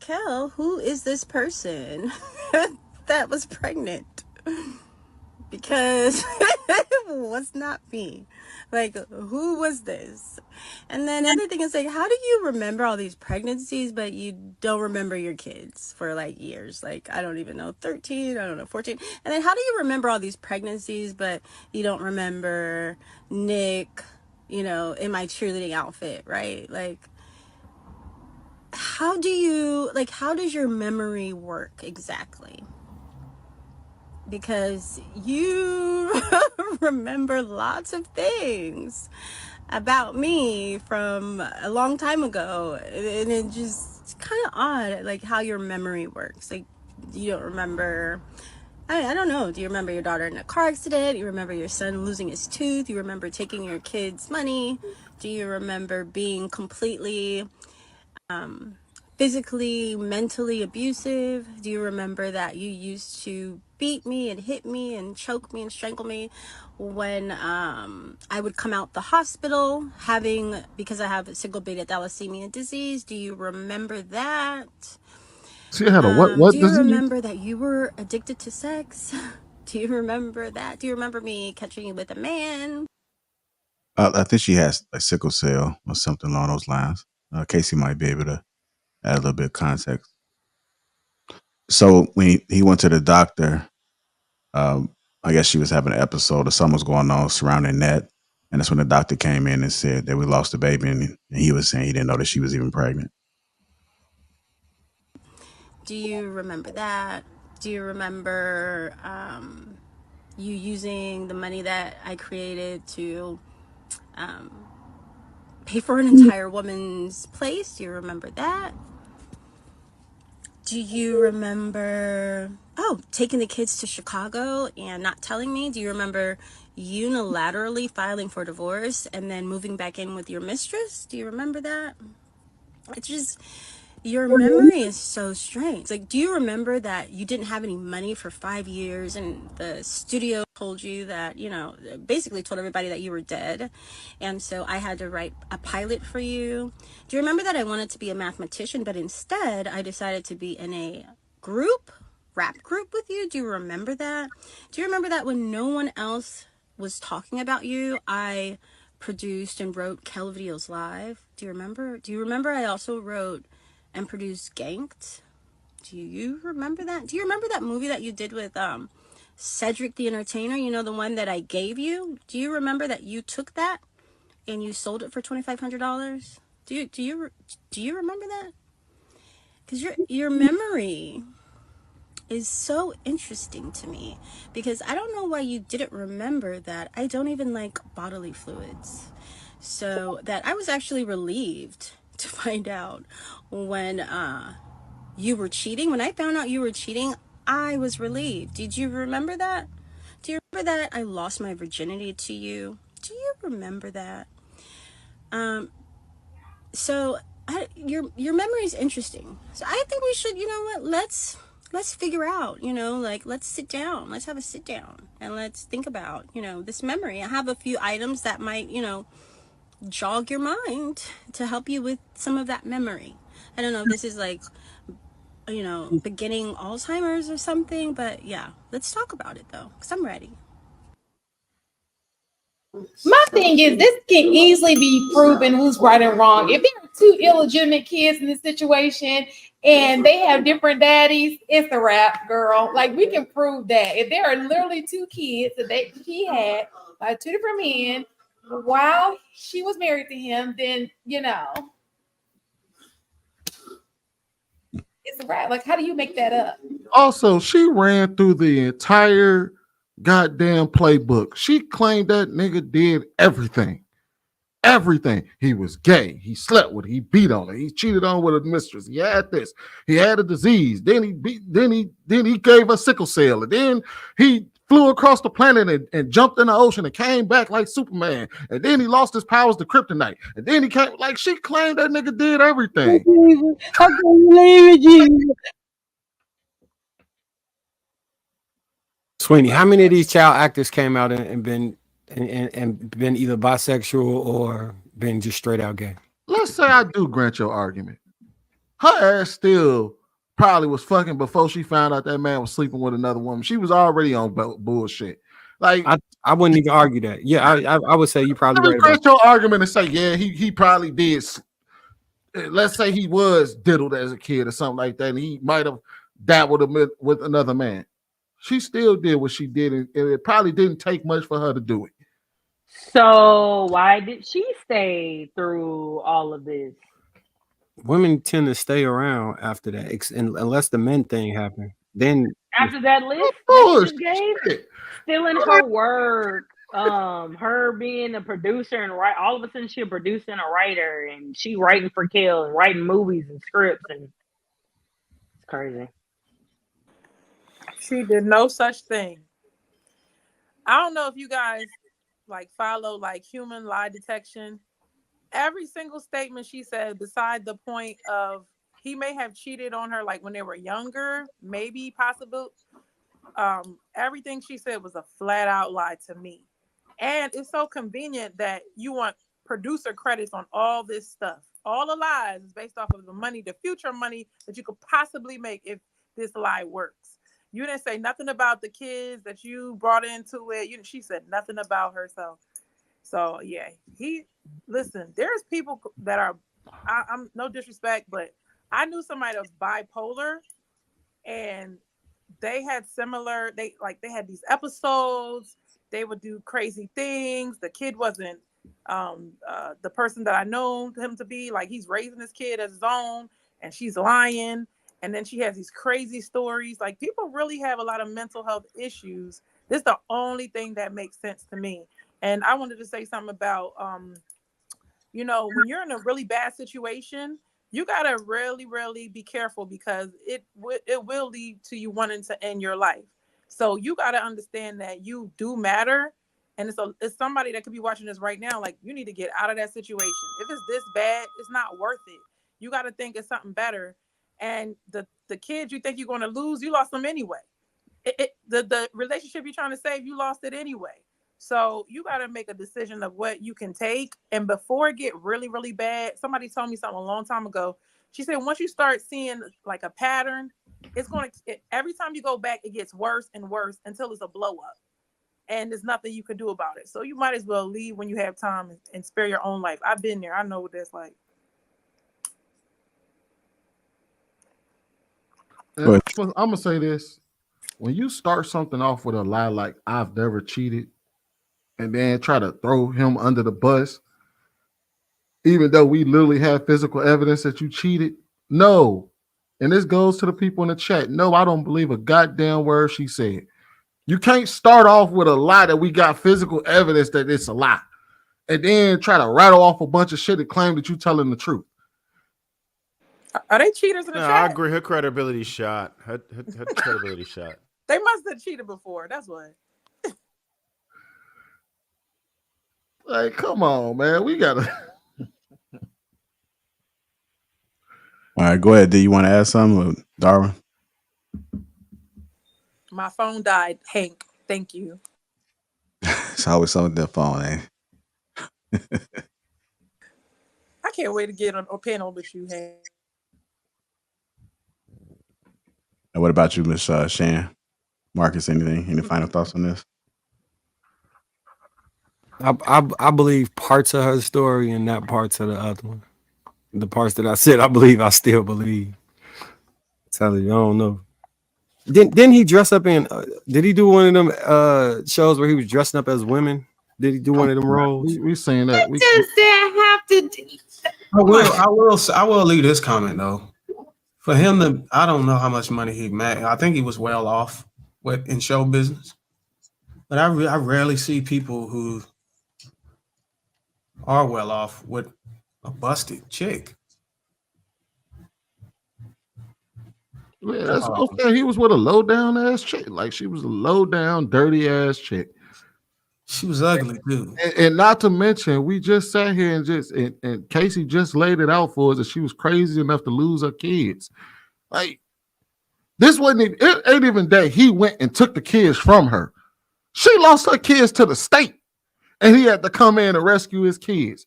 Raquel, who is this person that was pregnant? Because it was not me. Like, who was this? And then the other thing is, like, how do you remember all these pregnancies, but you don't remember your kids for like years? Like, I don't even know, 13, I don't know, 14. And then how do you remember all these pregnancies, but you don't remember Nick, in my cheerleading outfit, right? Like, how does your memory work exactly? Because you remember lots of things about me from a long time ago, and it just, it's kind of odd, like, how your memory works. Like, you don't remember, I don't know, do you remember your daughter in a car accident? You remember your son losing his tooth? You remember taking your kids' money? Do you remember being completely physically, mentally abusive? Do you remember that you used to beat me and hit me and choke me and strangle me when I would come out the hospital because I have single beta thalassemia disease? Do you remember that? She had a what Do you disease? remember that you were addicted to sex? Do you remember that? Do you remember me catching you with a man? I think she has like sickle cell or something along those lines. Casey might be able to add a little bit of context. So when he went to the doctor, um, I guess she was having an episode or something was going on surrounding that. And that's when the doctor came in and said that we lost the baby. And he was saying he didn't know that she was even pregnant. Do you remember that? Do you remember you using the money that I created to pay for an entire woman's place? Do you remember that? Do you remember, taking the kids to Chicago and not telling me? Do you remember unilaterally filing for divorce and then moving back in with your mistress? Do you remember that? It's just, your memory is so strange. Like, do you remember that you didn't have any money for 5 years and the studio told you that, basically told everybody that you were dead? And so I had to write a pilot for you. Do you remember that I wanted to be a mathematician, but instead I decided to be in a rap group with you? Do you remember that? Do you remember that when no one else was talking about you, I produced and wrote Kel Videos Live? Do you remember? Do you remember I also wrote and produced Ganked? Do you remember that? Do you remember that movie that you did with Cedric the Entertainer? You know, the one that I gave you? Do you remember that you took that and you sold it for $2,500? Do you remember that? Because your memory is so interesting to me, because I don't know why you didn't remember that I don't even like bodily fluids. So that I was actually relieved to find out when you were cheating. When I found out you were cheating, I was relieved. Did you remember that? Do you remember that I lost my virginity to you? Do you remember that? So your memory is interesting. So I think we should, you know what? Let's figure out, like, let's sit down. Let's have a sit down and let's think about, this memory. I have a few items that might, jog your mind to help you with some of that memory. I don't know if this is like, beginning Alzheimer's or something, but yeah, let's talk about it though, because I'm ready. My thing is, this can easily be proven who's right and wrong. If there are two illegitimate kids in this situation and they have different daddies, it's a wrap, girl. Like, we can prove that. If there are literally two kids that he had by two different men while she was married to him, then it's a wrap. Like, how do you make that up? Also, she ran through the entire goddamn playbook. She claimed that nigga did everything. Everything. He was gay. He slept with her. He beat on her. He cheated on with a mistress. He had this. He had a disease. Then he gave her sickle cell. And then he flew across the planet and jumped in the ocean and came back like Superman. And then he lost his powers to kryptonite. And then he came, like, she claimed that nigga did everything. I can't believe it, Jesus. Sweeney, how many of these child actors came out and been and been either bisexual or been just straight out gay? Let's say I do grant your argument. her ass still probably was fucking before she found out that man was sleeping with another woman. She was already on bullshit. Like, I wouldn't even argue that. Yeah, I would say you probably right about your argument and say, yeah, he probably did. Let's say he was diddled as a kid or something like that, and he might have dabbled with another man. She still did what she did, and it probably didn't take much for her to do it. So why did she stay through all of this? women tend to stay around after that, unless the men thing happened. Then After that list that you just gave, stealing her work, her being a producer and all of a sudden she a producer and a writer, and she writing for Kill and writing movies and scripts, and it's crazy. She did no such thing. I don't know if you guys like follow like human lie detection. Every single statement she said, beside the point of he may have cheated on her like when they were younger, maybe possible. Everything she said was a flat out lie to me. And it's so convenient that you want producer credits on all this stuff. All the lies is based off of the money, the future money that you could possibly make if this lie works. You didn't say nothing about the kids that you brought into it. She said nothing about herself. So yeah, listen, there's people that are, I'm no disrespect, but I knew somebody that was bipolar, and they had they had these episodes. They would do crazy things. The kid wasn't the person that I know him to be. Like, he's raising his kid as his own, and she's lying. And then she has these crazy stories. Like, people really have a lot of mental health issues. This is the only thing that makes sense to me. And I wanted to say something about, when you're in a really bad situation, you got to really, really be careful, because it will lead to you wanting to end your life. So you got to understand that you do matter. And it's somebody that could be watching this right now. Like, you need to get out of that situation. If it's this bad, it's not worth it. You got to think it's something better. And the kids you think you're going to lose, you lost them anyway. The relationship you're trying to save, you lost it anyway. So you got to make a decision of what you can take. And before it get really, really bad, somebody told me something a long time ago. She said, once you start seeing like a pattern, every time you go back, it gets worse and worse until it's a blow up. And there's nothing you can do about it. So you might as well leave when you have time and spare your own life. I've been there. I know what that's like. I'm going to say this. When you start something off with a lie like I've never cheated, and then try to throw him under the bus, even though we literally have physical evidence that you cheated, no. And this goes to the people in the chat. No, I don't believe a goddamn word she said. You can't start off with a lie that we got physical evidence that it's a lie, and then try to rattle off a bunch of shit and claim that you're telling the truth. Are they cheaters in the chat? I agree. Her credibility shot. Her credibility shot. They must have cheated before. That's why. Like, come on, man. We gotta. All right, go ahead. Do you want to add something, Darwin? My phone died, Hank. Thank you. It's always something with that phone, eh? I can't wait to get on a panel with you, Hank. And what about you, Miss Shan? Marcus, anything? Any final thoughts on this? I believe parts of her story and not parts of the other one. The parts that I said I believe, I still believe. Tell you, I don't know. Didn't he dress up in? Did he do one of them shows where he was dressing up as women? Did he do one of them roles? We saying that. We just didn't have to. I will leave this comment though. For him to, I don't know how much money he made. I think he was well off in show business, but I rarely see people who are well off with a busted chick. Yeah, that's okay. He was with a low down ass chick. Like, she was a low down, dirty ass chick. She was ugly too. And not to mention, we just sat here and Casey just laid it out for us that she was crazy enough to lose her kids. Like, this wasn't even, it ain't even that he went and took the kids from her. She lost her kids to the state, and he had to come in and rescue his kids.